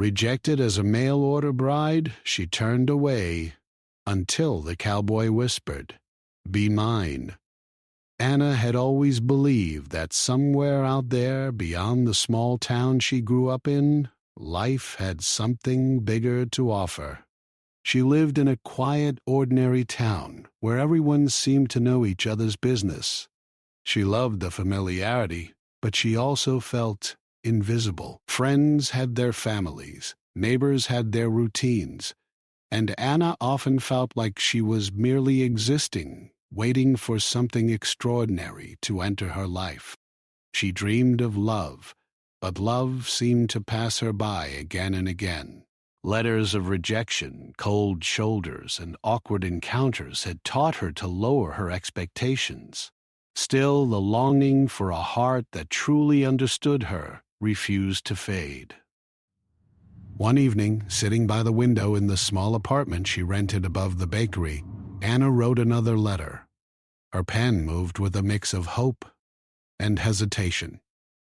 Rejected as a mail-order bride, she turned away until the cowboy whispered, "Be mine." Anna had always believed that somewhere out there beyond the small town she grew up in, life had something bigger to offer. She lived in a quiet, ordinary town where everyone seemed to know each other's business. She loved the familiarity, but she also felt invisible. Friends had their families, neighbors had their routines, and Anna often felt like she was merely existing, waiting for something extraordinary to enter her life. She dreamed of love, but love seemed to pass her by again and again. Letters of rejection, cold shoulders, and awkward encounters had taught her to lower her expectations. Still, the longing for a heart that truly understood her refused to fade. One evening, sitting by the window in the small apartment she rented above the bakery, Anna wrote another letter. Her pen moved with a mix of hope and hesitation.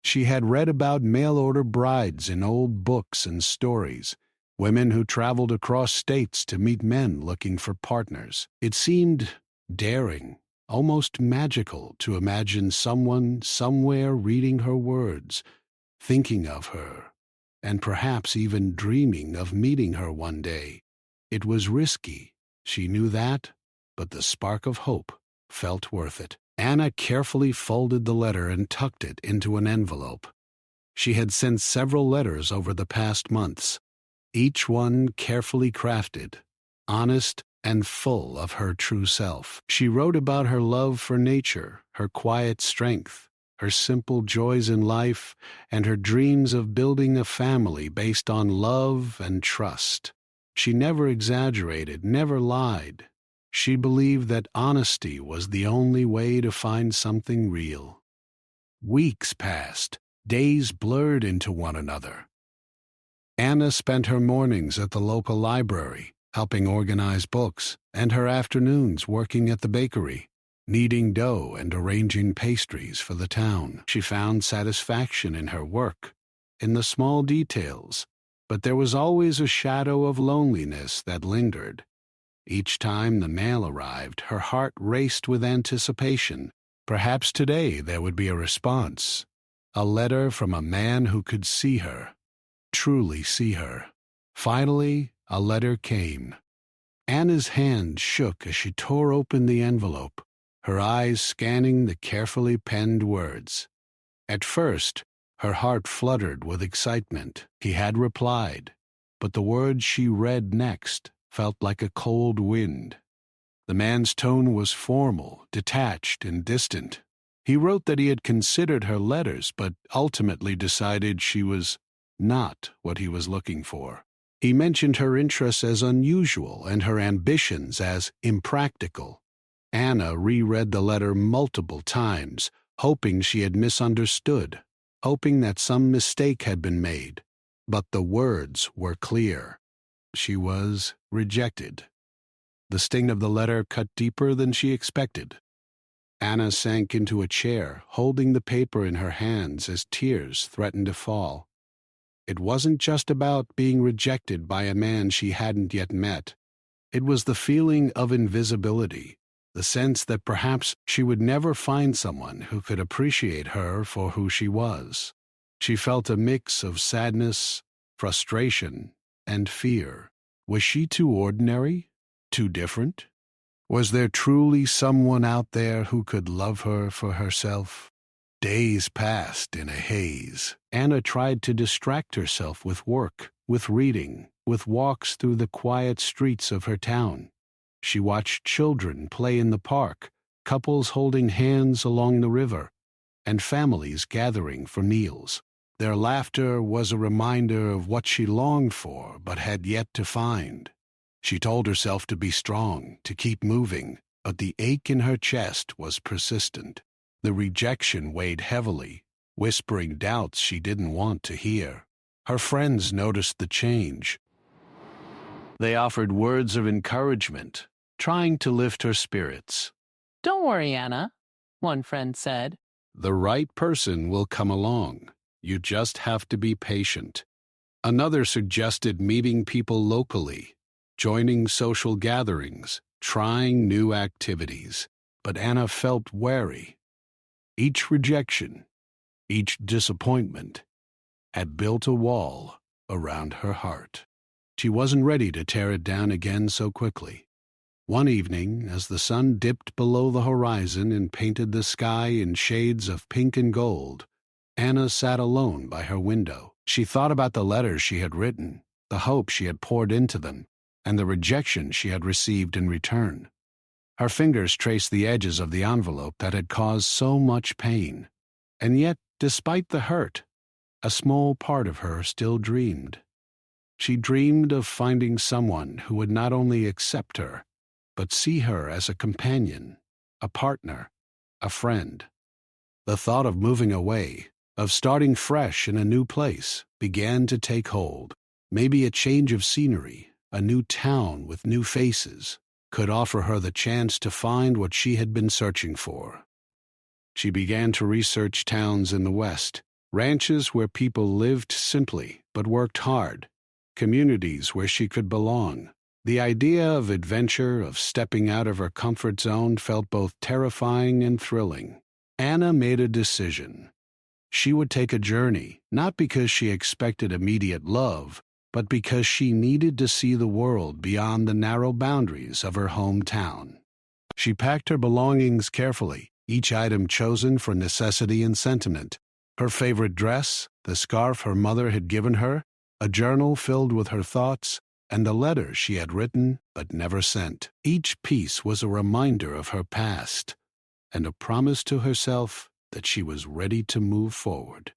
She had read about mail-order brides in old books and stories, women who traveled across states to meet men looking for partners. It seemed daring, almost magical, to imagine someone somewhere reading her words, thinking of her, and perhaps even dreaming of meeting her one day. It was risky, she knew that, but the spark of hope felt worth it. Anna carefully folded the letter and tucked it into an envelope. She had sent several letters over the past months, each one carefully crafted, honest and full of her true self. She wrote about her love for nature, her quiet strength, her simple joys in life, and her dreams of building a family based on love and trust. She never exaggerated, never lied. She believed that honesty was the only way to find something real. Weeks passed, days blurred into one another. Anna spent her mornings at the local library, helping organize books, and her afternoons working at the bakery, kneading dough and arranging pastries for the town. She found satisfaction in her work, in the small details, but there was always a shadow of loneliness that lingered. Each time the mail arrived, her heart raced with anticipation. Perhaps today there would be a response, a letter from a man who could see her, truly see her. Finally, a letter came. Anna's hand shook as she tore open the envelope, her eyes scanning the carefully penned words. At first, her heart fluttered with excitement. He had replied, but the words she read next felt like a cold wind. The man's tone was formal, detached, and distant. He wrote that he had considered her letters, but ultimately decided she was not what he was looking for. He mentioned her interests as unusual and her ambitions as impractical. Anna reread the letter multiple times, hoping she had misunderstood, hoping that some mistake had been made. But the words were clear. She was rejected. The sting of the letter cut deeper than she expected. Anna sank into a chair, holding the paper in her hands as tears threatened to fall. It wasn't just about being rejected by a man she hadn't yet met. It was the feeling of invisibility, the sense that perhaps she would never find someone who could appreciate her for who she was. She felt a mix of sadness, frustration, and fear. Was she too ordinary? Too different? Was there truly someone out there who could love her for herself? Days passed in a haze. Anna tried to distract herself with work, with reading, with walks through the quiet streets of her town. She watched children play in the park, couples holding hands along the river, and families gathering for meals. Their laughter was a reminder of what she longed for but had yet to find. She told herself to be strong, to keep moving, but the ache in her chest was persistent. The rejection weighed heavily, whispering doubts she didn't want to hear. Her friends noticed the change. They offered words of encouragement, trying to lift her spirits. "Don't worry, Anna," one friend said. "The right person will come along. You just have to be patient." Another suggested meeting people locally, joining social gatherings, trying new activities. But Anna felt wary. Each rejection, each disappointment, had built a wall around her heart. She wasn't ready to tear it down again so quickly. One evening, as the sun dipped below the horizon and painted the sky in shades of pink and gold, Anna sat alone by her window. She thought about the letters she had written, the hope she had poured into them, and the rejection she had received in return. Her fingers traced the edges of the envelope that had caused so much pain. And yet, despite the hurt, a small part of her still dreamed. She dreamed of finding someone who would not only accept her, but see her as a companion, a partner, a friend. The thought of moving away, of starting fresh in a new place, began to take hold. Maybe a change of scenery, a new town with new faces, could offer her the chance to find what she had been searching for. She began to research towns in the West, ranches where people lived simply but worked hard, communities where she could belong. The idea of adventure, of stepping out of her comfort zone, felt both terrifying and thrilling. Anna made a decision. She would take a journey, not because she expected immediate love, but because she needed to see the world beyond the narrow boundaries of her hometown. She packed her belongings carefully, each item chosen for necessity and sentiment. Her favorite dress, the scarf her mother had given her, a journal filled with her thoughts, and the letters she had written but never sent. Each piece was a reminder of her past, and a promise to herself that she was ready to move forward.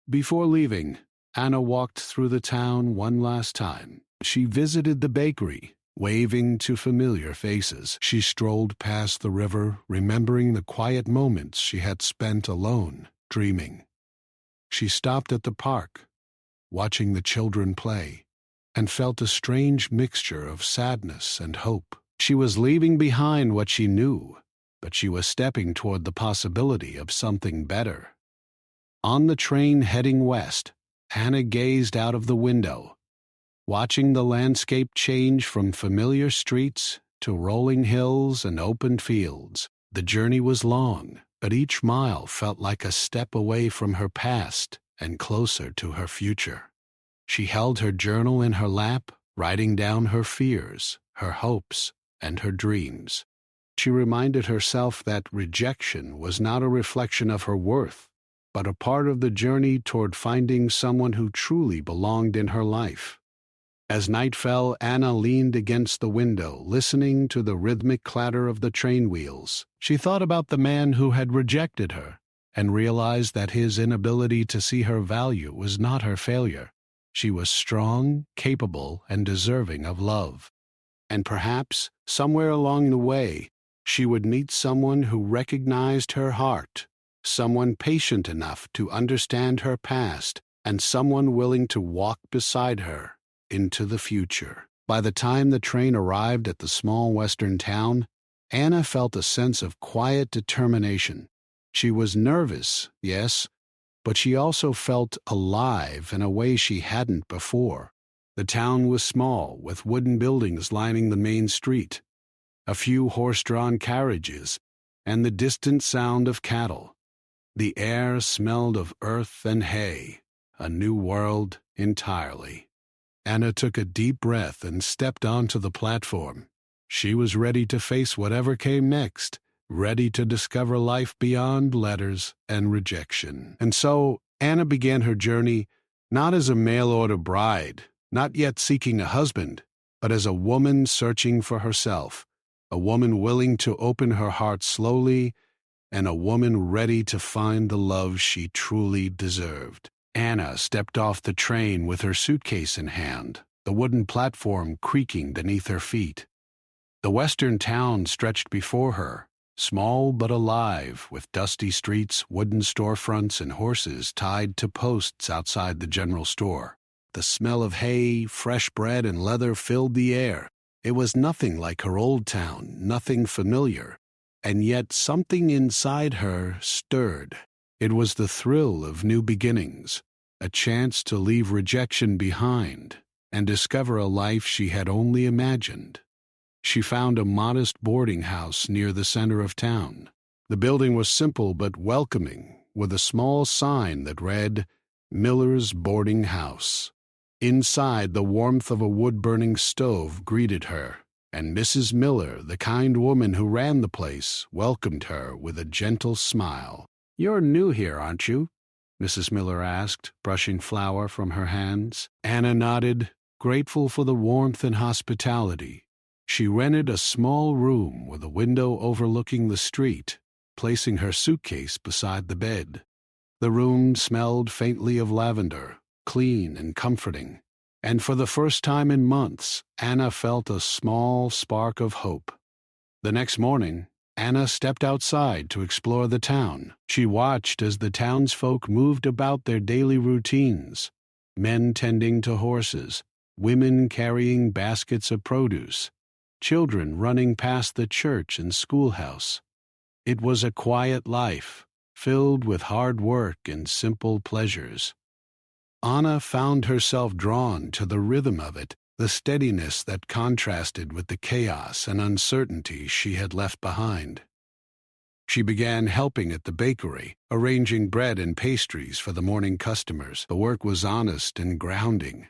Before leaving, Anna walked through the town one last time. She visited the bakery, waving to familiar faces. She strolled past the river, remembering the quiet moments she had spent alone, dreaming. She stopped at the park, watching the children play, and felt a strange mixture of sadness and hope. She was leaving behind what she knew, but she was stepping toward the possibility of something better. On the train heading west, Anna gazed out of the window, watching the landscape change from familiar streets to rolling hills and open fields. The journey was long, but each mile felt like a step away from her past and closer to her future. She held her journal in her lap, writing down her fears, her hopes, and her dreams. She reminded herself that rejection was not a reflection of her worth, but a part of the journey toward finding someone who truly belonged in her life. As night fell, Anna leaned against the window, listening to the rhythmic clatter of the train wheels. She thought about the man who had rejected her, and realized that his inability to see her value was not her failure. She was strong, capable, and deserving of love. And perhaps, somewhere along the way, she would meet someone who recognized her heart, someone patient enough to understand her past, and someone willing to walk beside her into the future. By the time the train arrived at the small western town, Anna felt a sense of quiet determination. She was nervous, yes, but she also felt alive in a way she hadn't before. The town was small, with wooden buildings lining the main street, a few horse-drawn carriages, and the distant sound of cattle. The air smelled of earth and hay, a new world entirely. Anna took a deep breath and stepped onto the platform. She was ready to face whatever came next, ready to discover life beyond letters and rejection. And so Anna began her journey not as a mail-order bride, not yet seeking a husband, but as a woman searching for herself, a woman willing to open her heart slowly, and a woman ready to find the love she truly deserved. Anna stepped off the train with her suitcase in hand, the wooden platform creaking beneath her feet. The western town stretched before her, small but alive, with dusty streets, wooden storefronts, and horses tied to posts outside the general store. The smell of hay, fresh bread, and leather filled the air. It was nothing like her old town, nothing familiar, and yet something inside her stirred. It was the thrill of new beginnings, a chance to leave rejection behind and discover a life she had only imagined. She found a modest boarding house near the center of town. The building was simple but welcoming, with a small sign that read, "Miller's Boarding House." Inside, the warmth of a wood-burning stove greeted her, and Mrs. Miller, the kind woman who ran the place, welcomed her with a gentle smile. "You're new here, aren't you?" Mrs. Miller asked, brushing flour from her hands. Anna nodded, grateful for the warmth and hospitality. She rented a small room with a window overlooking the street, placing her suitcase beside the bed. The room smelled faintly of lavender, clean and comforting, and for the first time in months, Anna felt a small spark of hope. The next morning, Anna stepped outside to explore the town. She watched as the townsfolk moved about their daily routines, men tending to horses, women carrying baskets of produce, children running past the church and schoolhouse. It was a quiet life, filled with hard work and simple pleasures. Anna found herself drawn to the rhythm of it, the steadiness that contrasted with the chaos and uncertainty she had left behind. She began helping at the bakery, arranging bread and pastries for the morning customers. The work was honest and grounding,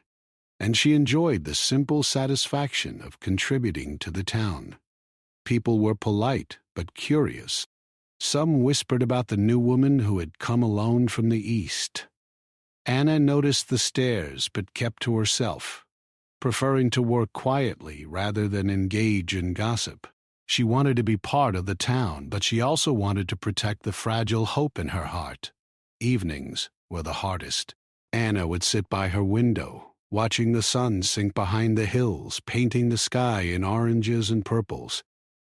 and she enjoyed the simple satisfaction of contributing to the town. People were polite but curious. Some whispered about the new woman who had come alone from the east. Anna noticed the stares but kept to herself, preferring to work quietly rather than engage in gossip. She wanted to be part of the town, but she also wanted to protect the fragile hope in her heart. Evenings were the hardest. Anna would sit by her window, watching the sun sink behind the hills, painting the sky in oranges and purples.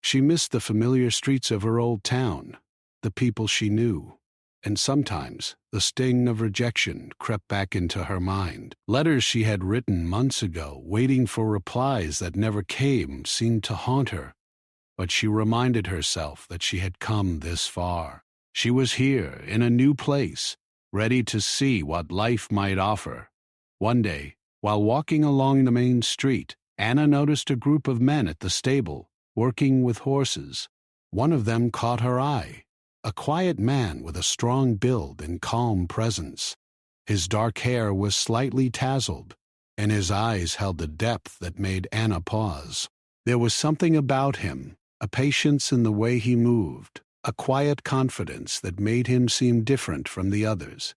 She missed the familiar streets of her old town, the people she knew, and sometimes the sting of rejection crept back into her mind. Letters she had written months ago, waiting for replies that never came, seemed to haunt her. But she reminded herself that she had come this far. She was here, in a new place, ready to see what life might offer. One day, while walking along the main street, Anna noticed a group of men at the stable, working with horses. One of them caught her eye, a quiet man with a strong build and calm presence. His dark hair was slightly tousled, and his eyes held a depth that made Anna pause. There was something about him, a patience in the way he moved, a quiet confidence that made him seem different from the others.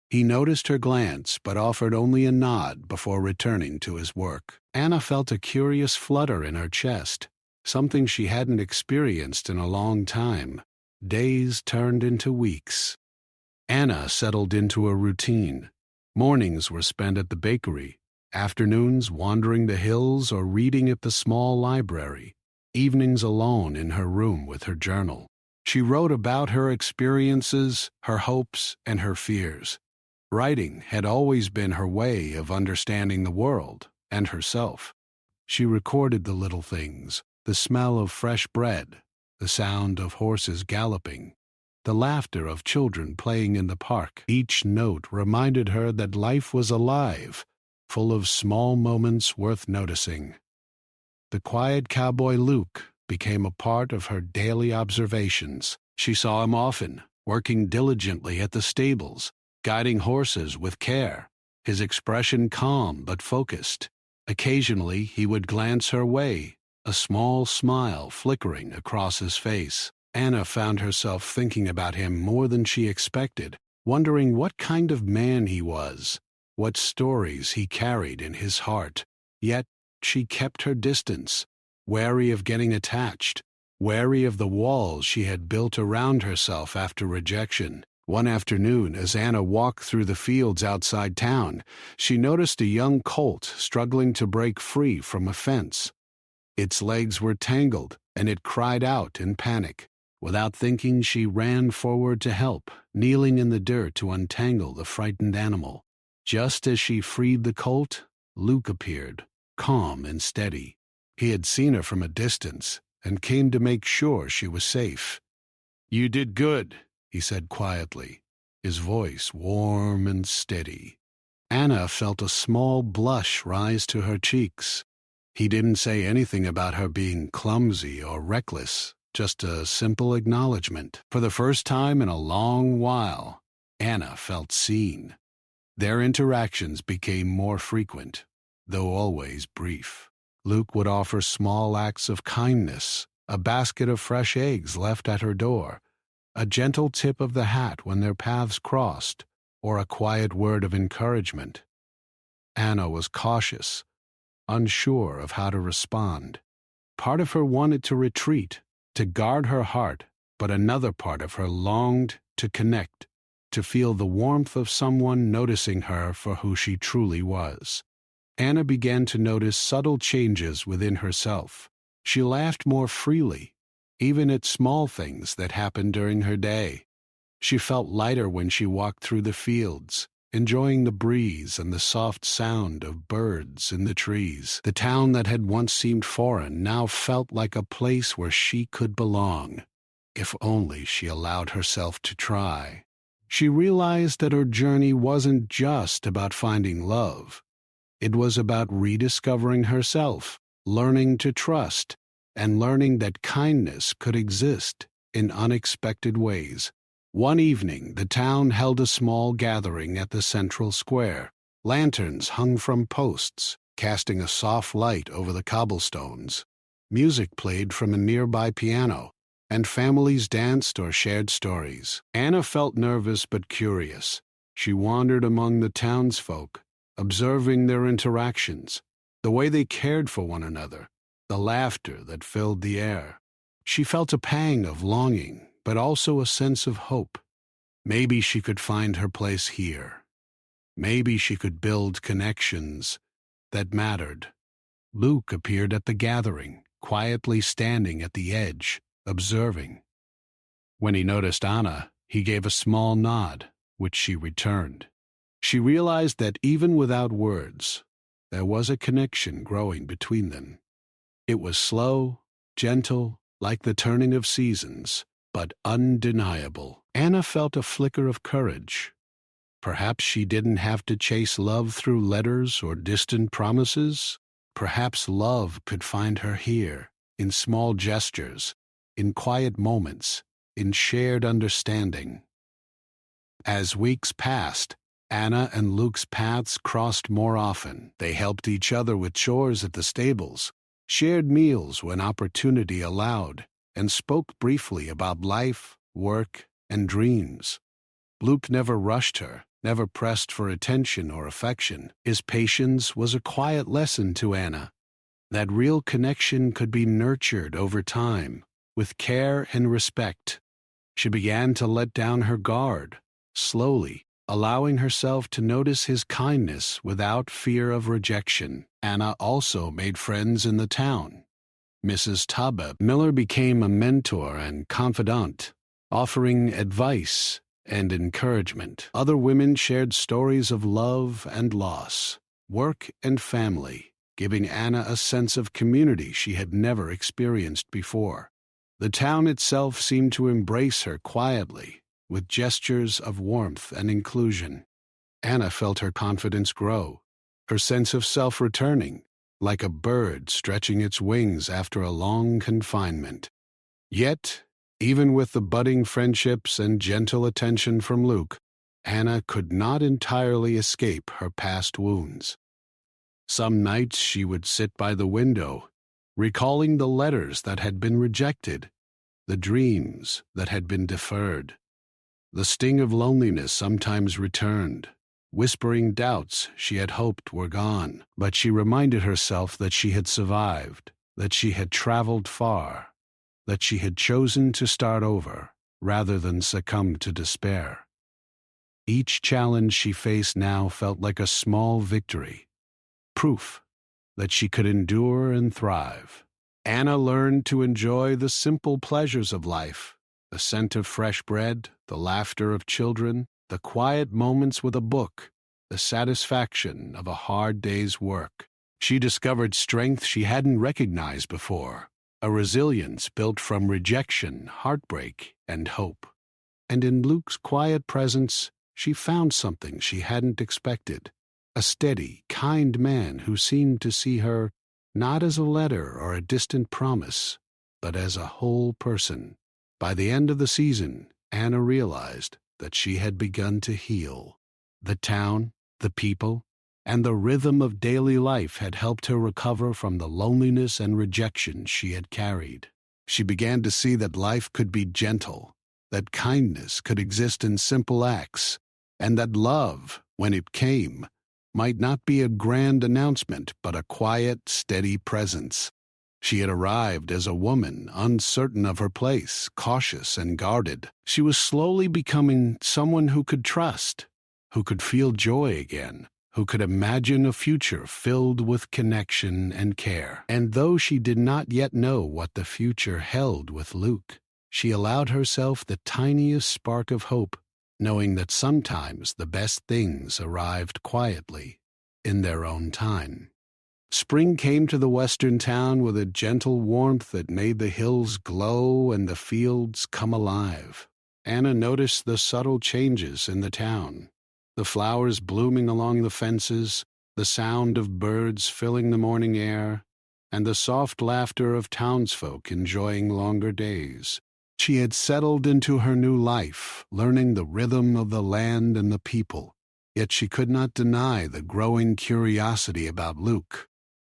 He noticed her glance but offered only a nod before returning to his work. Anna felt a curious flutter in her chest, something she hadn't experienced in a long time. Days turned into weeks. Anna settled into a routine. Mornings were spent at the bakery, afternoons wandering the hills or reading at the small library, evenings alone in her room with her journal. She wrote about her experiences, her hopes, and her fears. Writing had always been her way of understanding the world and herself. She recorded the little things, the smell of fresh bread, the sound of horses galloping, the laughter of children playing in the park. Each note reminded her that life was alive, full of small moments worth noticing. The quiet cowboy Luke became a part of her daily observations. She saw him often, working diligently at the stables, guiding horses with care, his expression calm but focused. Occasionally he would glance her way, a small smile flickering across his face. Anna found herself thinking about him more than she expected, wondering what kind of man he was, what stories he carried in his heart. Yet she kept her distance, wary of getting attached, wary of the walls she had built around herself after rejection. One afternoon, as Anna walked through the fields outside town, she noticed a young colt struggling to break free from a fence. Its legs were tangled, and it cried out in panic. Without thinking, she ran forward to help, kneeling in the dirt to untangle the frightened animal. Just as she freed the colt, Luke appeared, calm and steady. He had seen her from a distance and came to make sure she was safe. "You did good," he said quietly, his voice warm and steady. Anna felt a small blush rise to her cheeks. He didn't say anything about her being clumsy or reckless, just a simple acknowledgement. For the first time in a long while, Anna felt seen. Their interactions became more frequent, though always brief. Luke would offer small acts of kindness, a basket of fresh eggs left at her door, a gentle tip of the hat when their paths crossed, or a quiet word of encouragement. Anna was cautious, unsure of how to respond. Part of her wanted to retreat, to guard her heart, but another part of her longed to connect, to feel the warmth of someone noticing her for who she truly was. Anna began to notice subtle changes within herself. She laughed more freely, even at small things that happened during her day. She felt lighter when she walked through the fields, enjoying the breeze and the soft sound of birds in the trees. The town that had once seemed foreign now felt like a place where she could belong, if only she allowed herself to try. She realized that her journey wasn't just about finding love. It was about rediscovering herself, learning to trust, and learning that kindness could exist in unexpected ways. One evening, the town held a small gathering at the central square. Lanterns hung from posts, casting a soft light over the cobblestones. Music played from a nearby piano, and families danced or shared stories. Anna felt nervous but curious. She wandered among the townsfolk, observing their interactions, the way they cared for one another, the laughter that filled the air. She felt a pang of longing, but also a sense of hope. Maybe she could find her place here. Maybe she could build connections that mattered. Luke appeared at the gathering, quietly standing at the edge, observing. When he noticed Anna, he gave a small nod, which she returned. She realized that even without words, there was a connection growing between them. It was slow, gentle, like the turning of seasons, but undeniable. Anna felt a flicker of courage. Perhaps she didn't have to chase love through letters or distant promises. Perhaps love could find her here, in small gestures, in quiet moments, in shared understanding. As weeks passed, Anna and Luke's paths crossed more often. They helped each other with chores at the stables, shared meals when opportunity allowed, and spoke briefly about life, work, and dreams. Luke never rushed her, never pressed for attention or affection. His patience was a quiet lesson to Anna, that real connection could be nurtured over time, with care and respect. She began to let down her guard, slowly, allowing herself to notice his kindness without fear of rejection. Anna also made friends in the town. Mrs. Tabeb Miller became a mentor and confidant, offering advice and encouragement. Other women shared stories of love and loss, work and family, giving Anna a sense of community she had never experienced before. The town itself seemed to embrace her quietly, with gestures of warmth and inclusion. Anna felt her confidence grow, her sense of self returning, like a bird stretching its wings after a long confinement. Yet, even with the budding friendships and gentle attention from Luke, Anna could not entirely escape her past wounds. Some nights she would sit by the window, recalling the letters that had been rejected, the dreams that had been deferred. The sting of loneliness sometimes returned, whispering doubts she had hoped were gone. But she reminded herself that she had survived, that she had traveled far, that she had chosen to start over rather than succumb to despair. Each challenge she faced now felt like a small victory, proof that she could endure and thrive. Anna learned to enjoy the simple pleasures of life, the scent of fresh bread, the laughter of children, the quiet moments with a book, the satisfaction of a hard day's work. She discovered strength she hadn't recognized before, a resilience built from rejection, heartbreak, and hope. And in Luke's quiet presence, she found something she hadn't expected, a steady, kind man who seemed to see her not as a letter or a distant promise, but as a whole person. By the end of the season, Anna realized that she had begun to heal. The town, the people, and the rhythm of daily life had helped her recover from the loneliness and rejection she had carried. She began to see that life could be gentle, that kindness could exist in simple acts, and that love, when it came, might not be a grand announcement but a quiet, steady presence. She had arrived as a woman, uncertain of her place, cautious and guarded. She was slowly becoming someone who could trust, who could feel joy again, who could imagine a future filled with connection and care. And though she did not yet know what the future held with Luke, she allowed herself the tiniest spark of hope, knowing that sometimes the best things arrived quietly, in their own time. Spring came to the western town with a gentle warmth that made the hills glow and the fields come alive. Anna noticed the subtle changes in the town, the flowers blooming along the fences, the sound of birds filling the morning air, and the soft laughter of townsfolk enjoying longer days. She had settled into her new life, learning the rhythm of the land and the people, yet she could not deny the growing curiosity about Luke.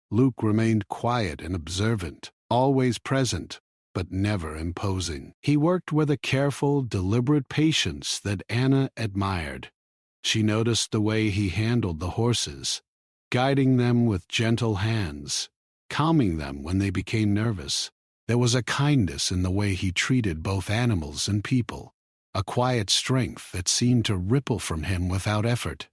Luke remained quiet and observant, always present, but never imposing. He worked with a careful, deliberate patience that Anna admired. She noticed the way he handled the horses, guiding them with gentle hands, calming them when they became nervous. There was a kindness in the way he treated both animals and people, a quiet strength that seemed to ripple from him without effort.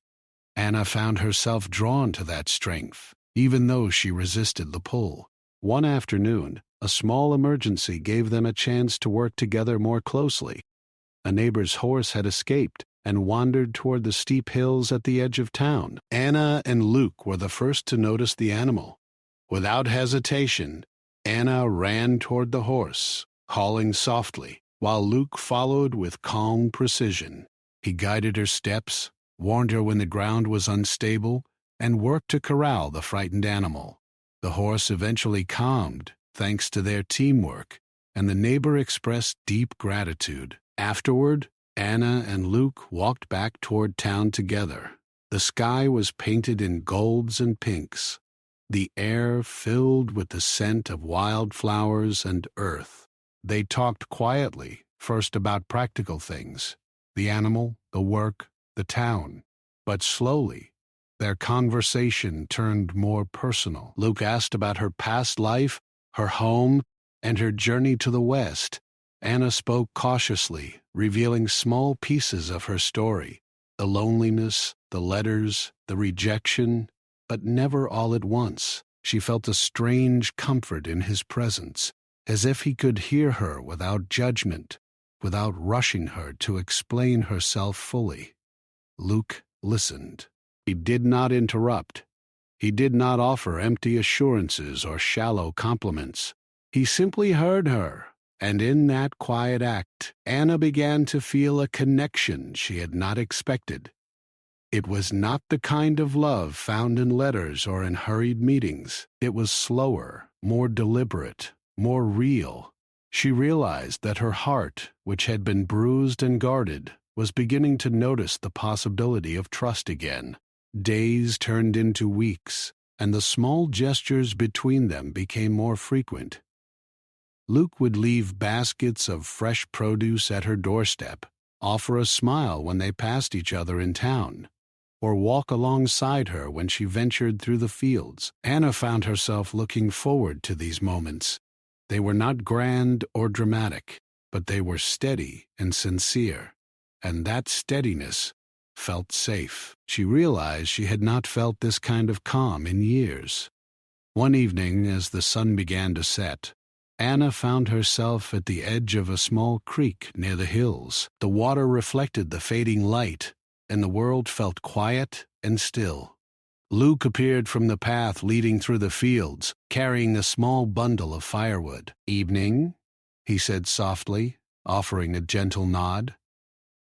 Anna found herself drawn to that strength, even though she resisted the pull. One afternoon, a small emergency gave them a chance to work together more closely. A neighbor's horse had escaped and wandered toward the steep hills at the edge of town. Anna and Luke were the first to notice the animal. Without hesitation, Anna ran toward the horse, calling softly, while Luke followed with calm precision. He guided her steps, warned her when the ground was unstable, and worked to corral the frightened animal. The horse eventually calmed, thanks to their teamwork, and the neighbor expressed deep gratitude. Afterward, Anna and Luke walked back toward town together. The sky was painted in golds and pinks, the air filled with the scent of wildflowers and earth. They talked quietly, first about practical things, the animal, the work, the town. But slowly, their conversation turned more personal. Luke asked about her past life, her home, and her journey to the West. Anna spoke cautiously, revealing small pieces of her story, the loneliness, the letters, the rejection, but never all at once. She felt a strange comfort in his presence, as if he could hear her without judgment, without rushing her to explain herself fully. Luke listened. He did not interrupt. He did not offer empty assurances or shallow compliments. He simply heard her, and in that quiet act, Anna began to feel a connection she had not expected. It was not the kind of love found in letters or in hurried meetings. It was slower, more deliberate, more real. She realized that her heart, which had been bruised and guarded, was beginning to notice the possibility of trust again. Days turned into weeks, and the small gestures between them became more frequent. Luke would leave baskets of fresh produce at her doorstep, offer a smile when they passed each other in town, or walk alongside her when she ventured through the fields. Anna found herself looking forward to these moments. They were not grand or dramatic, but they were steady and sincere, and that steadiness felt safe. She realized she had not felt this kind of calm in years. One evening, as the sun began to set, Anna found herself at the edge of a small creek near the hills. The water reflected the fading light, and the world felt quiet and still. Luke appeared from the path leading through the fields, carrying a small bundle of firewood. "Evening," he said softly, offering a gentle nod.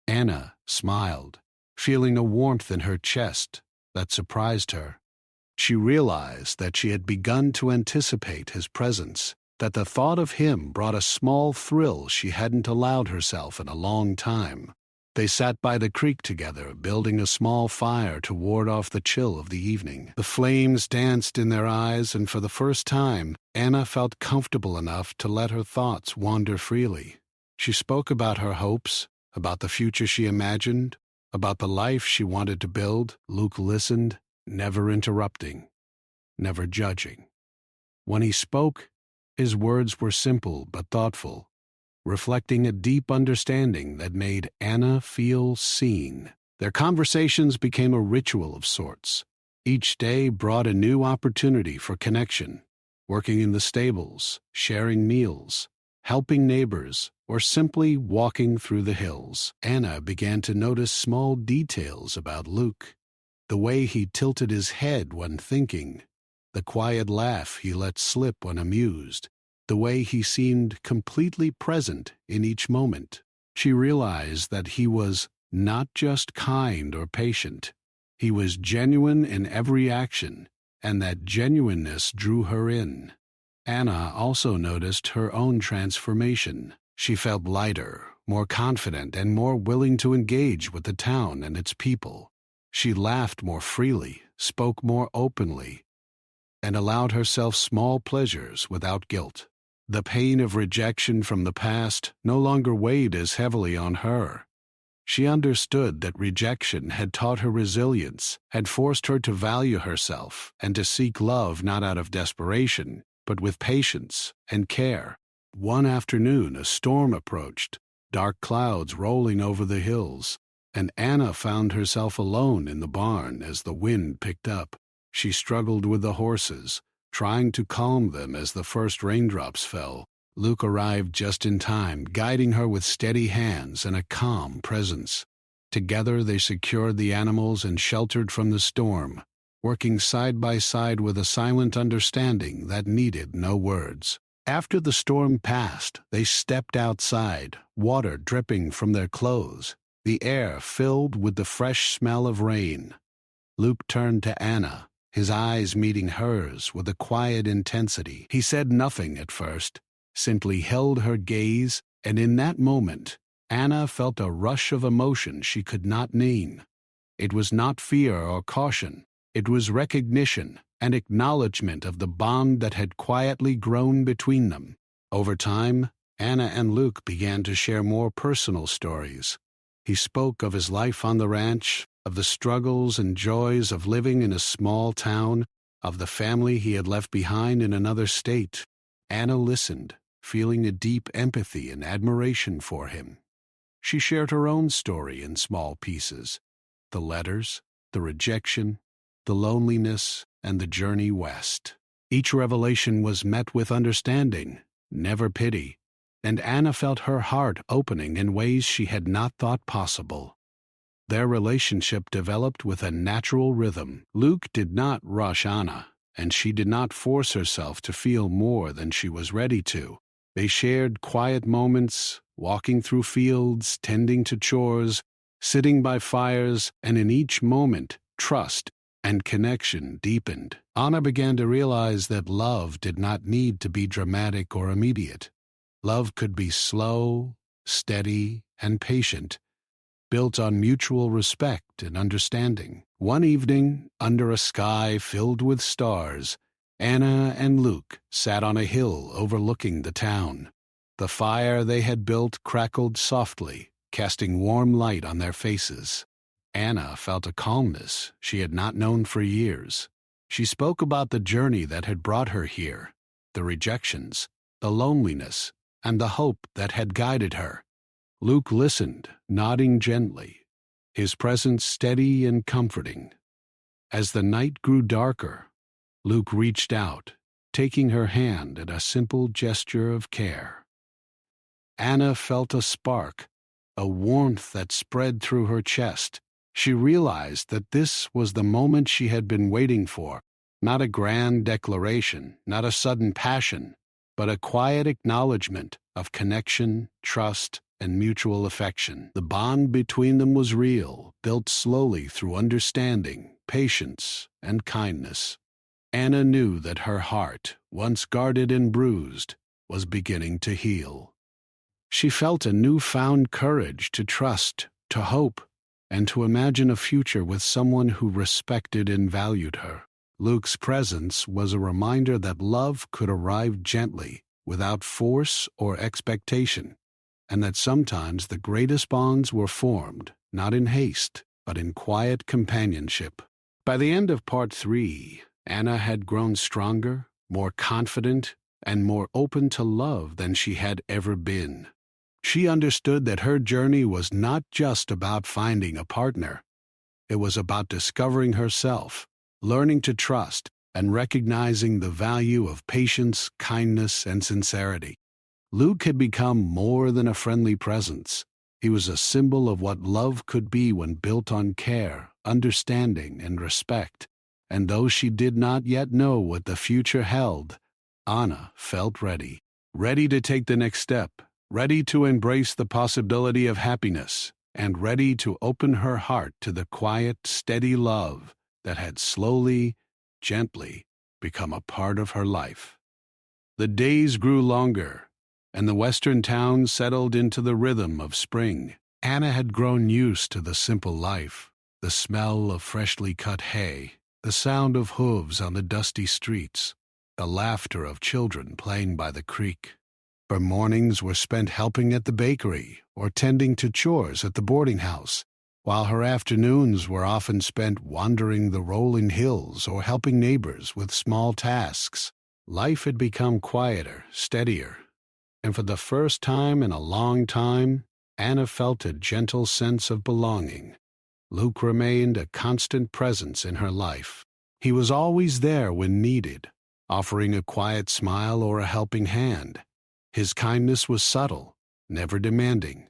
Anna smiled, feeling a warmth in her chest, that surprised her. She realized that she had begun to anticipate his presence, that the thought of him brought a small thrill she hadn't allowed herself in a long time. They sat by the creek together, building a small fire to ward off the chill of the evening. The flames danced in their eyes, and for the first time, Anna felt comfortable enough to let her thoughts wander freely. She spoke about her hopes, about the future she imagined, about the life she wanted to build. Luke listened, never interrupting, never judging. When he spoke, his words were simple but thoughtful, reflecting a deep understanding that made Anna feel seen. Their conversations became a ritual of sorts. Each day brought a new opportunity for connection, working in the stables, sharing meals, helping neighbors, or simply walking through the hills. Anna began to notice small details about Luke. The way he tilted his head when thinking, the quiet laugh he let slip when amused, the way he seemed completely present in each moment. She realized that he was not just kind or patient. He was genuine in every action, and that genuineness drew her in. Anna also noticed her own transformation. She felt lighter, more confident, and more willing to engage with the town and its people. She laughed more freely, spoke more openly, and allowed herself small pleasures without guilt. The pain of rejection from the past no longer weighed as heavily on her. She understood that rejection had taught her resilience, had forced her to value herself, and to seek love not out of desperation, but with patience and care. One afternoon, a storm approached, dark clouds rolling over the hills, and Anna found herself alone in the barn as the wind picked up. She struggled with the horses, trying to calm them as the first raindrops fell. Luke arrived just in time, guiding her with steady hands and a calm presence. Together they secured the animals and sheltered from the storm, working side by side with a silent understanding that needed no words. After the storm passed, they stepped outside, water dripping from their clothes, the air filled with the fresh smell of rain. Luke turned to Anna, his eyes meeting hers with a quiet intensity. He said nothing at first, simply held her gaze, and in that moment, Anna felt a rush of emotion she could not name. It was not fear or caution. It was recognition and acknowledgement of the bond that had quietly grown between them. Over time, Anna and Luke began to share more personal stories. He spoke of his life on the ranch, of the struggles and joys of living in a small town, of the family he had left behind in another state. Anna listened, feeling a deep empathy and admiration for him. She shared her own story in small pieces: the letters, the rejection, the loneliness, and the journey west. Each revelation was met with understanding, never pity, and Anna felt her heart opening in ways she had not thought possible. Their relationship developed with a natural rhythm. Luke did not rush Anna, and she did not force herself to feel more than she was ready to. They shared quiet moments, walking through fields, tending to chores, sitting by fires, and in each moment, trust and connection deepened. Anna began to realize that love did not need to be dramatic or immediate. Love could be slow, steady, and patient, built on mutual respect and understanding. One evening, under a sky filled with stars, Anna and Luke sat on a hill overlooking the town. The fire they had built crackled softly, casting warm light on their faces. Anna felt a calmness she had not known for years. She spoke about the journey that had brought her here, the rejections, the loneliness, and the hope that had guided her. Luke listened, nodding gently, his presence steady and comforting. As the night grew darker, Luke reached out, taking her hand in a simple gesture of care. Anna felt a spark, a warmth that spread through her chest. She realized that this was the moment she had been waiting for, not a grand declaration, not a sudden passion, but a quiet acknowledgement of connection, trust, and mutual affection. The bond between them was real, built slowly through understanding, patience, and kindness. Anna knew that her heart, once guarded and bruised, was beginning to heal. She felt a newfound courage to trust, to hope, and to imagine a future with someone who respected and valued her. Luke's presence was a reminder that love could arrive gently, without force or expectation, and that sometimes the greatest bonds were formed, not in haste, but in quiet companionship. By the end of part 3, Anna had grown stronger, more confident, and more open to love than she had ever been. She understood that her journey was not just about finding a partner. It was about discovering herself, learning to trust, and recognizing the value of patience, kindness, and sincerity. Luke had become more than a friendly presence. He was a symbol of what love could be when built on care, understanding, and respect. And though she did not yet know what the future held, Anna felt ready. Ready to take the next step, ready to embrace the possibility of happiness, and ready to open her heart to the quiet, steady love that had slowly, gently become a part of her life. The days grew longer, and the western town settled into the rhythm of spring. Anna had grown used to the simple life, the smell of freshly cut hay, the sound of hooves on the dusty streets, the laughter of children playing by the creek. Her mornings were spent helping at the bakery or tending to chores at the boarding house, while her afternoons were often spent wandering the rolling hills or helping neighbors with small tasks. Life had become quieter, steadier, and for the first time in a long time, Anna felt a gentle sense of belonging. Luke remained a constant presence in her life. He was always there when needed, offering a quiet smile or a helping hand. His kindness was subtle, never demanding,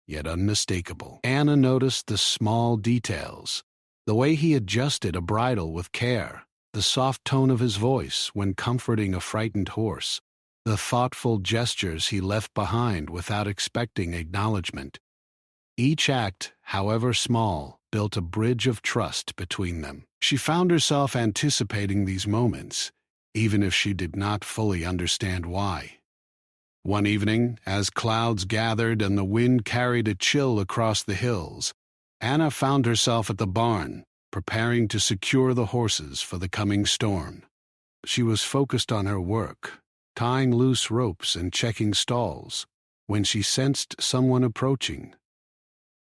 yet unmistakable. Anna noticed the small details, the way he adjusted a bridle with care, the soft tone of his voice when comforting a frightened horse, the thoughtful gestures he left behind without expecting acknowledgement. Each act, however small, built a bridge of trust between them. She found herself anticipating these moments, even if she did not fully understand why. One evening, as clouds gathered and the wind carried a chill across the hills, Anna found herself at the barn, preparing to secure the horses for the coming storm. She was focused on her work, tying loose ropes and checking stalls, when she sensed someone approaching.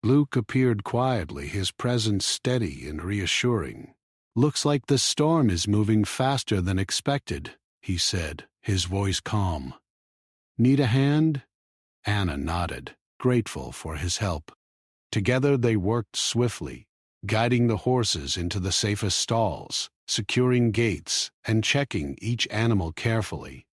Luke appeared quietly, his presence steady and reassuring. "Looks like the storm is moving faster than expected," he said, his voice calm. "Need a hand?" Anna nodded, grateful for his help. Together they worked swiftly, guiding the horses into the safest stalls, securing gates, and checking each animal carefully.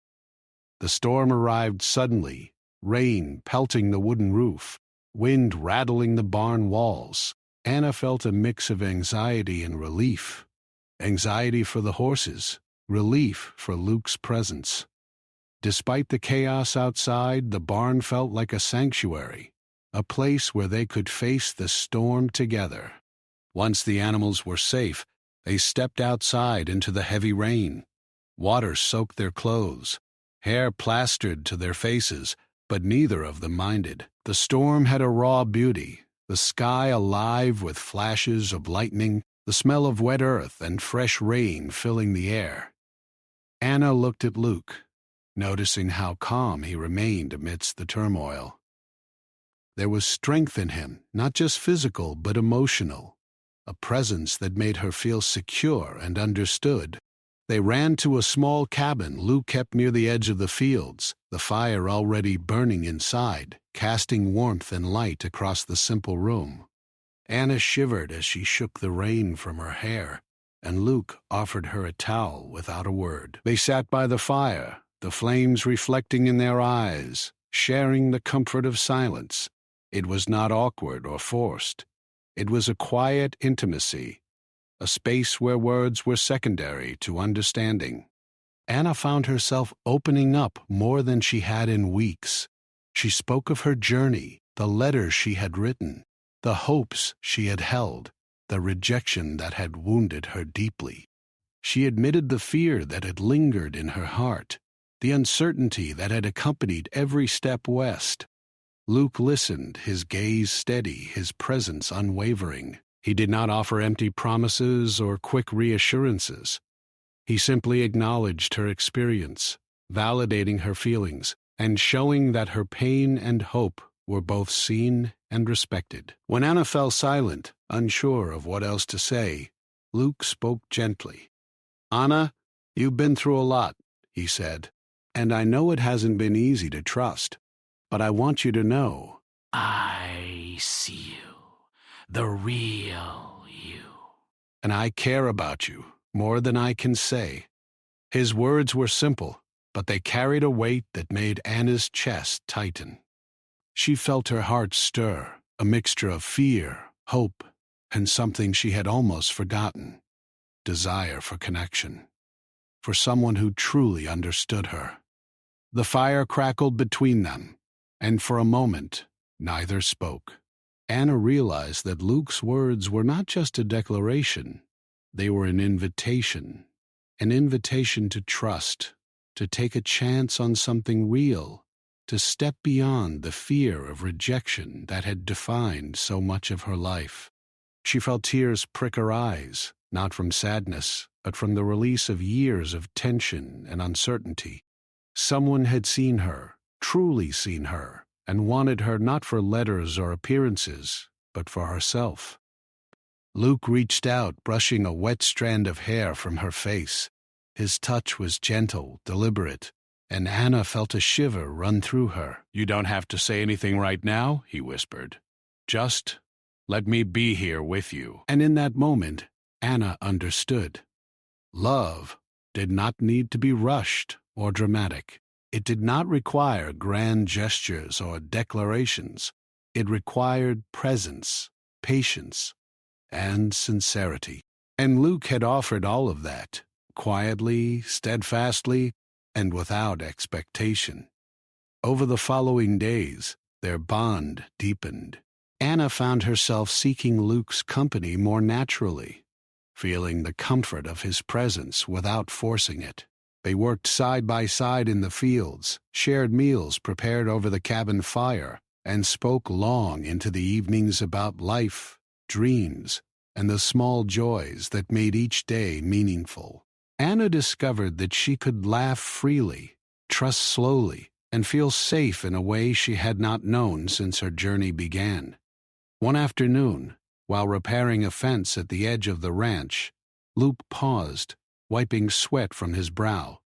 The storm arrived suddenly, rain pelting the wooden roof, wind rattling the barn walls. Anna felt a mix of anxiety and relief. Anxiety for the horses, relief for Luke's presence. Despite the chaos outside, the barn felt like a sanctuary, a place where they could face the storm together. Once the animals were safe, they stepped outside into the heavy rain. Water soaked their clothes, hair plastered to their faces, but neither of them minded. The storm had a raw beauty, the sky alive with flashes of lightning, the smell of wet earth and fresh rain filling the air. Anna looked at Luke, noticing how calm he remained amidst the turmoil. There was strength in him, not just physical but emotional, a presence that made her feel secure and understood. They ran to a small cabin Luke kept near the edge of the fields, the fire already burning inside, casting warmth and light across the simple room. Anna shivered as she shook the rain from her hair, and Luke offered her a towel without a word. They sat by the fire, the flames reflecting in their eyes, sharing the comfort of silence. It was not awkward or forced. It was a quiet intimacy, a space where words were secondary to understanding. Anna found herself opening up more than she had in weeks. She spoke of her journey, the letters she had written, the hopes she had held, the rejection that had wounded her deeply. She admitted the fear that had lingered in her heart, the uncertainty that had accompanied every step west. Luke listened, his gaze steady, his presence unwavering. He did not offer empty promises or quick reassurances. He simply acknowledged her experience, validating her feelings, and showing that her pain and hope were both seen and respected. When Anna fell silent, unsure of what else to say, Luke spoke gently. "Anna, you've been through a lot," he said, "and I know it hasn't been easy to trust, but I want you to know I see you, the real you. And I care about you more than I can say." His words were simple, but they carried a weight that made Anna's chest tighten. She felt her heart stir, a mixture of fear, hope, and something she had almost forgotten: desire for connection, for someone who truly understood her. The fire crackled between them, and for a moment, neither spoke. Anna realized that Luke's words were not just a declaration, they were an invitation to trust, to take a chance on something real, to step beyond the fear of rejection that had defined so much of her life. She felt tears prick her eyes, not from sadness, but from the release of years of tension and uncertainty. Someone had seen her, truly seen her, and wanted her not for letters or appearances, but for herself. Luke reached out, brushing a wet strand of hair from her face. His touch was gentle, deliberate, and Anna felt a shiver run through her. "You don't have to say anything right now," he whispered. "Just let me be here with you." And in that moment, Anna understood. Love did not need to be rushed or dramatic. It did not require grand gestures or declarations. It required presence, patience, and sincerity. And Luke had offered all of that, quietly, steadfastly, and without expectation. Over the following days, their bond deepened. Anna found herself seeking Luke's company more naturally, feeling the comfort of his presence without forcing it. They worked side by side in the fields, shared meals prepared over the cabin fire, and spoke long into the evenings about life, dreams, and the small joys that made each day meaningful. Anna discovered that she could laugh freely, trust slowly, and feel safe in a way she had not known since her journey began. One afternoon, while repairing a fence at the edge of the ranch, Luke paused, wiping sweat from his brow.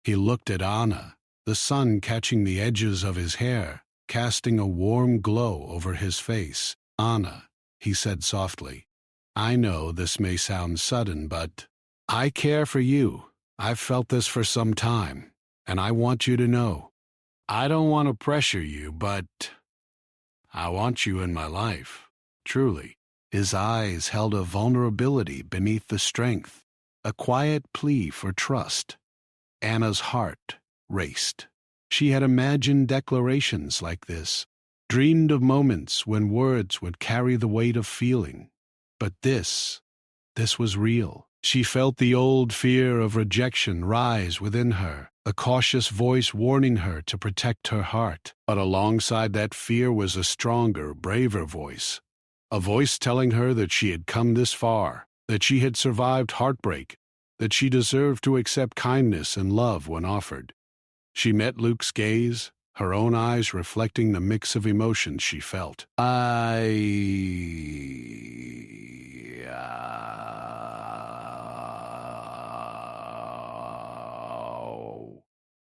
He looked at Anna, the sun catching the edges of his hair, casting a warm glow over his face. "Anna," he said softly, "I know this may sound sudden, but I care for you. I've felt this for some time, and I want you to know. I don't want to pressure you, but I want you in my life, truly." His eyes held a vulnerability beneath the strength, a quiet plea for trust. Anna's heart raced. She had imagined declarations like this, dreamed of moments when words would carry the weight of feeling. But this was real. She felt the old fear of rejection rise within her, a cautious voice warning her to protect her heart. But alongside that fear was a stronger, braver voice. A voice telling her that she had come this far, that she had survived heartbreak, that she deserved to accept kindness and love when offered. She met Luke's gaze, her own eyes reflecting the mix of emotions she felt.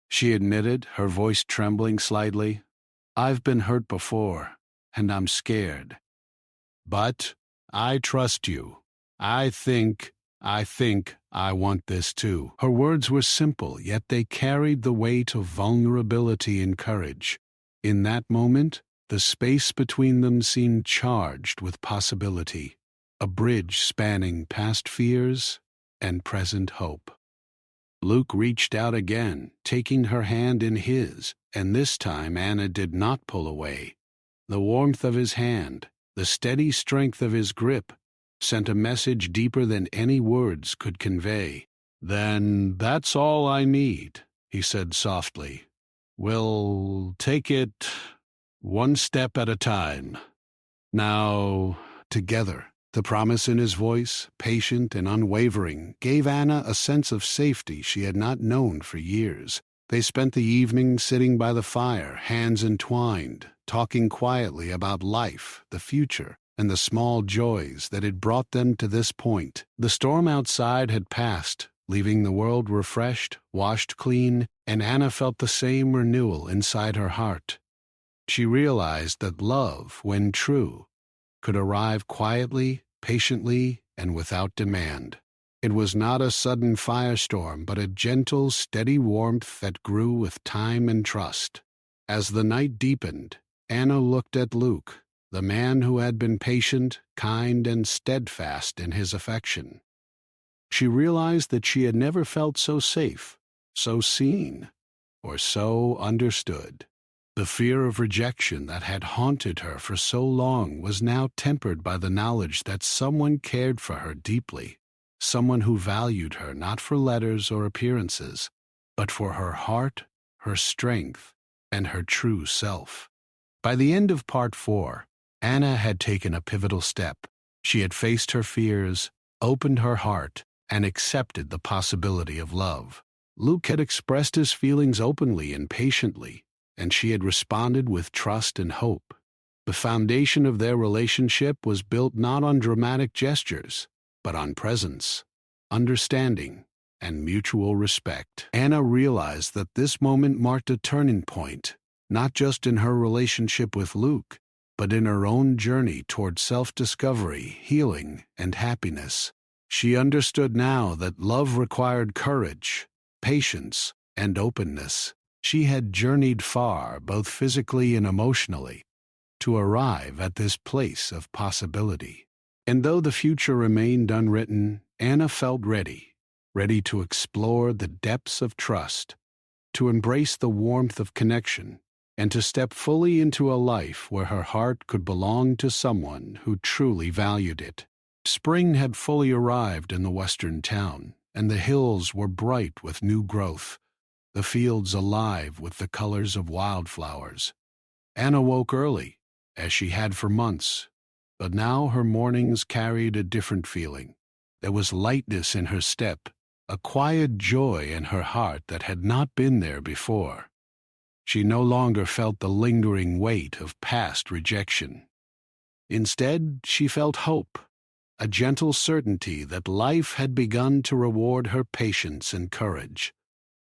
She admitted, her voice trembling slightly. "I've been hurt before, and I'm scared. But I trust you. I think I want this too." Her words were simple, yet they carried the weight of vulnerability and courage. In that moment, the space between them seemed charged with possibility, a bridge spanning past fears and present hope. Luke reached out again, taking her hand in his, and this time Anna did not pull away. The warmth of his hand, the steady strength of his grip, sent a message deeper than any words could convey. "Then that's all I need," he said softly. "We'll take it one step at a time. Now, together." The promise in his voice, patient and unwavering, gave Anna a sense of safety she had not known for years. They spent the evening sitting by the fire, hands entwined, talking quietly about life, the future, and the small joys that had brought them to this point. The storm outside had passed, leaving the world refreshed, washed clean, and Anna felt the same renewal inside her heart. She realized that love, when true, could arrive quietly, patiently, and without demand. It was not a sudden firestorm, but a gentle, steady warmth that grew with time and trust. As the night deepened, Anna looked at Luke, the man who had been patient, kind, and steadfast in his affection. She realized that she had never felt so safe, so seen, or so understood. The fear of rejection that had haunted her for so long was now tempered by the knowledge that someone cared for her deeply, someone who valued her not for letters or appearances, but for her heart, her strength, and her true self. By the end of Part 4, Anna had taken a pivotal step. She had faced her fears, opened her heart, and accepted the possibility of love. Luke had expressed his feelings openly and patiently, and she had responded with trust and hope. The foundation of their relationship was built not on dramatic gestures, but on presence, understanding, and mutual respect. Anna realized that this moment marked a turning point, not just in her relationship with Luke, but in her own journey toward self-discovery, healing, and happiness. She understood now that love required courage, patience, and openness. She had journeyed far, both physically and emotionally, to arrive at this place of possibility. And though the future remained unwritten, Anna felt ready to explore the depths of trust, to embrace the warmth of connection, and to step fully into a life where her heart could belong to someone who truly valued it. Spring had fully arrived in the western town, and the hills were bright with new growth, the fields alive with the colors of wildflowers. Anna woke early, as she had for months, but now her mornings carried a different feeling. There was lightness in her step, a quiet joy in her heart that had not been there before. She no longer felt the lingering weight of past rejection. Instead, she felt hope, a gentle certainty that life had begun to reward her patience and courage.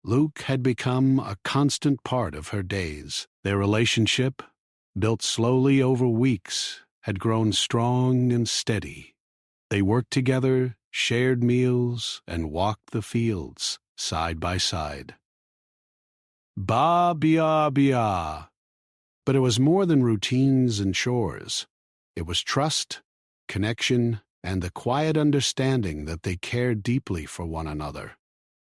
Luke had become a constant part of her days. Their relationship, built slowly over weeks, had grown strong and steady. They worked together, shared meals, and walked the fields side by side. Ba-bia-bia. But it was more than routines and chores. It was trust, connection, and the quiet understanding that they cared deeply for one another.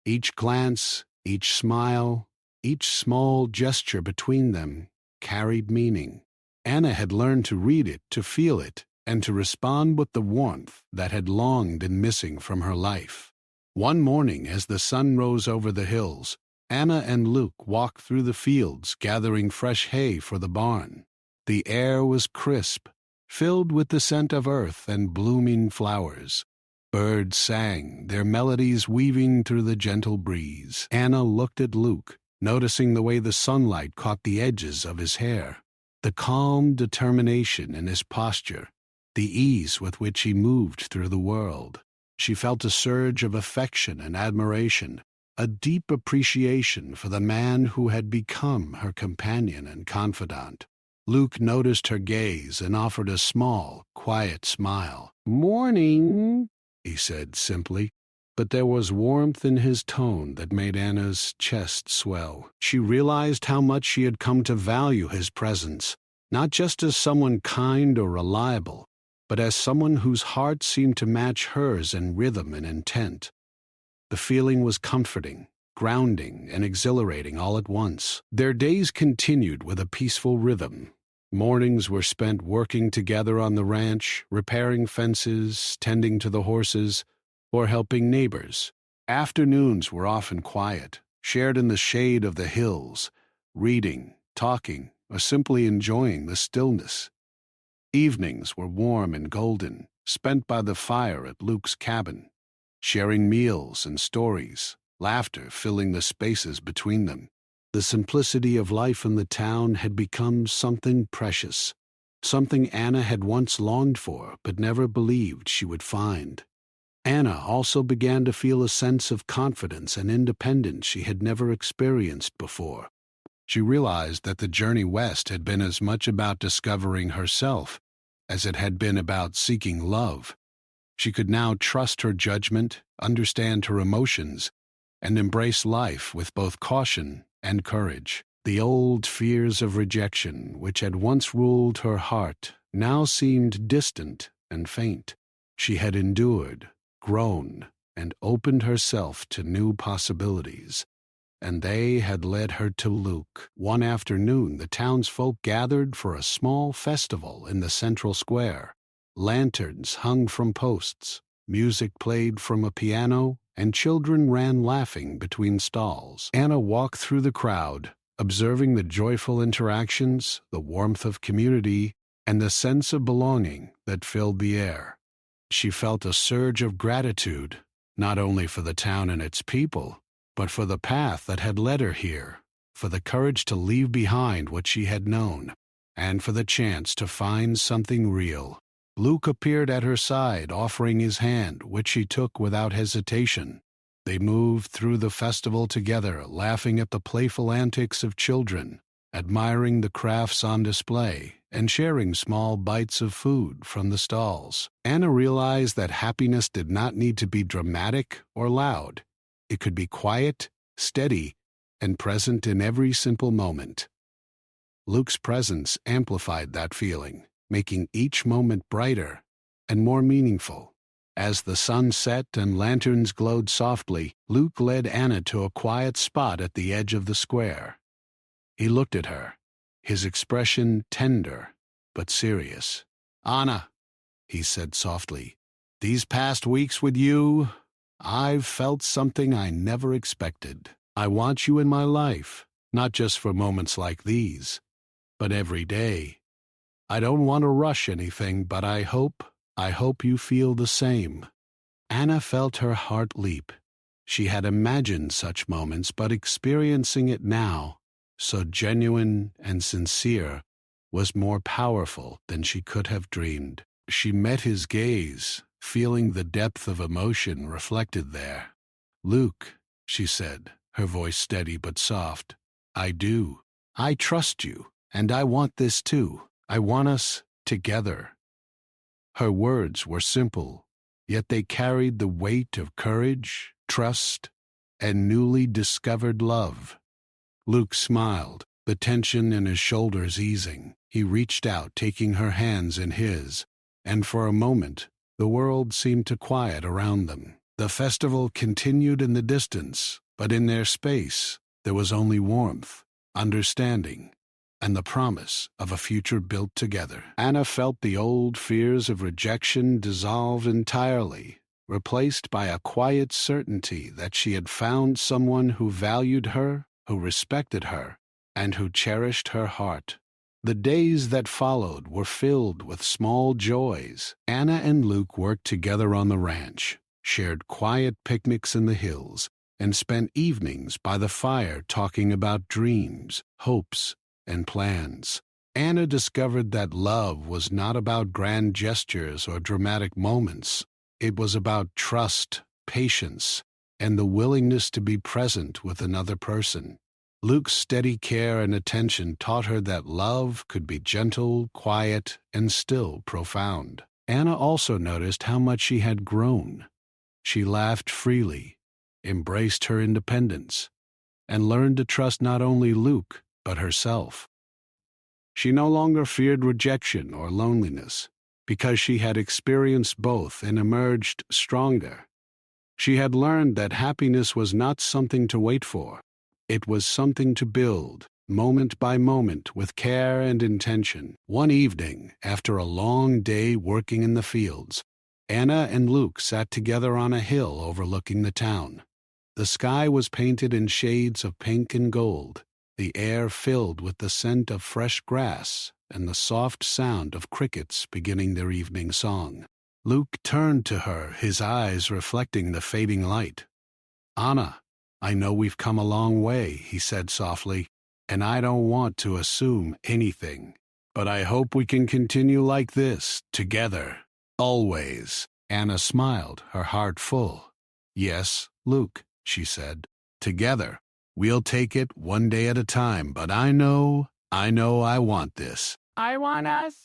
Each glance, each smile, each small gesture between them carried meaning. Anna had learned to read it, to feel it, and to respond with the warmth that had long been missing from her life. One morning, as the sun rose over the hills, Anna and Luke walked through the fields, gathering fresh hay for the barn. The air was crisp, filled with the scent of earth and blooming flowers. Birds sang, their melodies weaving through the gentle breeze. Anna looked at Luke, noticing the way the sunlight caught the edges of his hair, the calm determination in his posture, the ease with which he moved through the world. She felt a surge of affection and admiration, a deep appreciation for the man who had become her companion and confidant. Luke noticed her gaze and offered a small, quiet smile. "Morning," he said simply, but there was warmth in his tone that made Anna's chest swell. She realized how much she had come to value his presence, not just as someone kind or reliable, but as someone whose heart seemed to match hers in rhythm and intent. The feeling was comforting, grounding, and exhilarating all at once. Their days continued with a peaceful rhythm. Mornings were spent working together on the ranch, repairing fences, tending to the horses, or helping neighbors. Afternoons were often quiet, shared in the shade of the hills, reading, talking, or simply enjoying the stillness. Evenings were warm and golden, spent by the fire at Luke's cabin, sharing meals and stories, laughter filling the spaces between them. The simplicity of life in the town had become something precious, something Anna had once longed for but never believed she would find. Anna also began to feel a sense of confidence and independence she had never experienced before. She realized that the journey west had been as much about discovering herself as it had been about seeking love. She could now trust her judgment, understand her emotions, and embrace life with both caution and courage. The old fears of rejection, which had once ruled her heart, now seemed distant and faint. She had endured, grown, and opened herself to new possibilities, and they had led her to Luke. One afternoon, the townsfolk gathered for a small festival in the central square. Lanterns hung from posts, music played from a piano, and children ran laughing between stalls. Anna walked through the crowd, observing the joyful interactions, the warmth of community, and the sense of belonging that filled the air. She felt a surge of gratitude, not only for the town and its people, but for the path that had led her here, for the courage to leave behind what she had known, and for the chance to find something real. Luke appeared at her side, offering his hand, which she took without hesitation. They moved through the festival together, laughing at the playful antics of children, admiring the crafts on display, and sharing small bites of food from the stalls. Anna realized that happiness did not need to be dramatic or loud. It could be quiet, steady, and present in every simple moment. Luke's presence amplified that feeling, making each moment brighter and more meaningful. As the sun set and lanterns glowed softly, Luke led Anna to a quiet spot at the edge of the square. He looked at her, his expression tender but serious. "Anna," he said softly, "these past weeks with you, I've felt something I never expected. I want you in my life, not just for moments like these, but every day. I don't want to rush anything, but I hope you feel the same." Anna felt her heart leap. She had imagined such moments, but experiencing it now, so genuine and sincere, was more powerful than she could have dreamed. She met his gaze, feeling the depth of emotion reflected there. "Luke," she said, her voice steady but soft, "I do. I trust you, and I want this too. I want us together." Her words were simple, yet they carried the weight of courage, trust, and newly discovered love. Luke smiled, the tension in his shoulders easing. He reached out, taking her hands in his, and for a moment, the world seemed to quiet around them. The festival continued in the distance, but in their space, there was only warmth, understanding, and the promise of a future built together. Anna felt the old fears of rejection dissolve entirely, replaced by a quiet certainty that she had found someone who valued her, who respected her, and who cherished her heart. The days that followed were filled with small joys. Anna and Luke worked together on the ranch, shared quiet picnics in the hills, and spent evenings by the fire talking about dreams, hopes, and plans. Anna discovered that love was not about grand gestures or dramatic moments. It was about trust, patience, and the willingness to be present with another person. Luke's steady care and attention taught her that love could be gentle, quiet, and still profound. Anna also noticed how much she had grown. She laughed freely, embraced her independence, and learned to trust not only Luke, but herself. She no longer feared rejection or loneliness, because she had experienced both and emerged stronger. She had learned that happiness was not something to wait for. It was something to build, moment by moment, with care and intention. One evening, after a long day working in the fields, Anna and Luke sat together on a hill overlooking the town. The sky was painted in shades of pink and gold, the air filled with the scent of fresh grass and the soft sound of crickets beginning their evening song. Luke turned to her, his eyes reflecting the fading light. "Anna, I know we've come a long way," he said softly, "and I don't want to assume anything. But I hope we can continue like this, together, always." Anna smiled, her heart full. "Yes, Luke," she said, "together. We'll take it one day at a time, but I know I want this. I want us.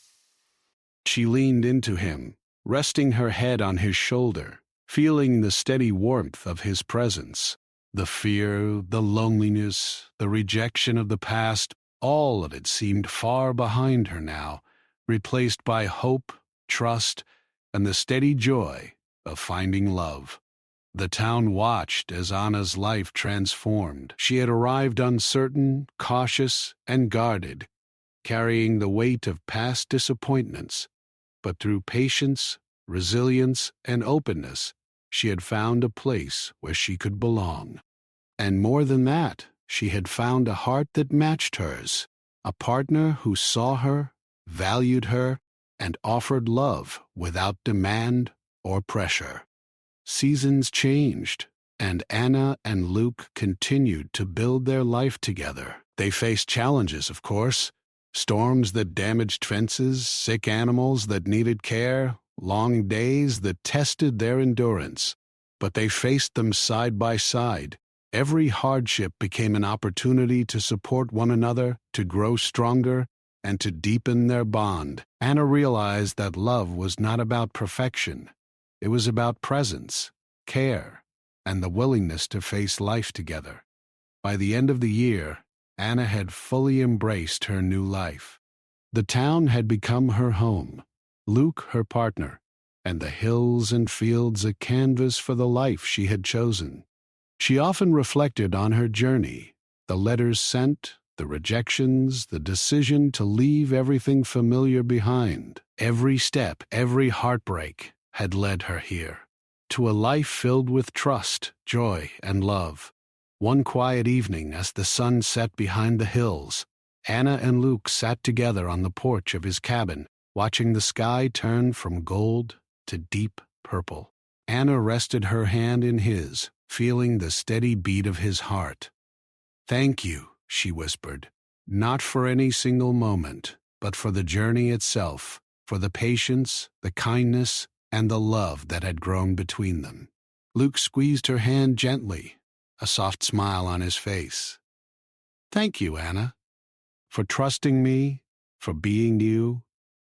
She leaned into him, resting her head on his shoulder, feeling the steady warmth of his presence. The fear, the loneliness, the rejection of the past, all of it seemed far behind her now, replaced by hope, trust, and the steady joy of finding love. The town watched as Anna's life transformed. She had arrived uncertain, cautious, and guarded, carrying the weight of past disappointments. But through patience, resilience, and openness, she had found a place where she could belong. And more than that, she had found a heart that matched hers, a partner who saw her, valued her, and offered love without demand or pressure. Seasons changed, and Anna and Luke continued to build their life together. They faced challenges, of course. Storms that damaged fences, sick animals that needed care, long days that tested their endurance. But they faced them side by side. Every hardship became an opportunity to support one another, to grow stronger, and to deepen their bond. Anna realized that love was not about perfection. It was about presence, care, and the willingness to face life together. By the end of the year, Anna had fully embraced her new life. The town had become her home, Luke her partner, and the hills and fields a canvas for the life she had chosen. She often reflected on her journey, the letters sent, the rejections, the decision to leave everything familiar behind. Every step, every heartbreak had led her here, to a life filled with trust, joy, and love. One quiet evening, as the sun set behind the hills, Anna and Luke sat together on the porch of his cabin, watching the sky turn from gold to deep purple. Anna rested her hand in his, feeling the steady beat of his heart. "Thank you," she whispered, "not for any single moment, but for the journey itself, for the patience, the kindness, and the love that had grown between them." Luke squeezed her hand gently, a soft smile on his face. "Thank you, Anna, for trusting me, for being you,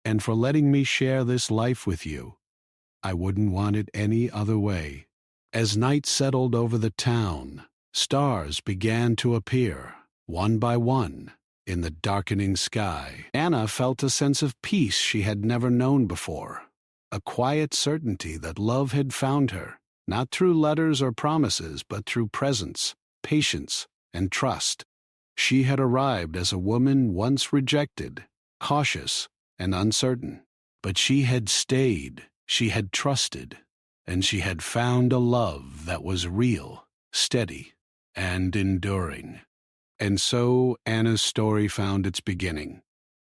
and for letting me share this life with you. I wouldn't want it any other way." As night settled over the town, stars began to appear, one by one, in the darkening sky. Anna felt a sense of peace she had never known before, a quiet certainty that love had found her, not through letters or promises, but through presence, patience, and trust. She had arrived as a woman once rejected, cautious, and uncertain. But she had stayed, she had trusted, and she had found a love that was real, steady, and enduring. And so Anna's story found its beginning,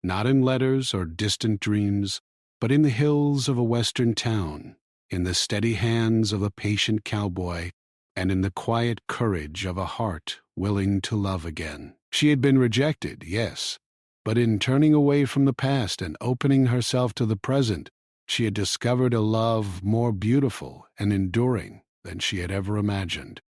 not in letters or distant dreams, but in the hills of a western town, in the steady hands of a patient cowboy, and in the quiet courage of a heart willing to love again. She had been rejected, yes, but in turning away from the past and opening herself to the present, she had discovered a love more beautiful and enduring than she had ever imagined.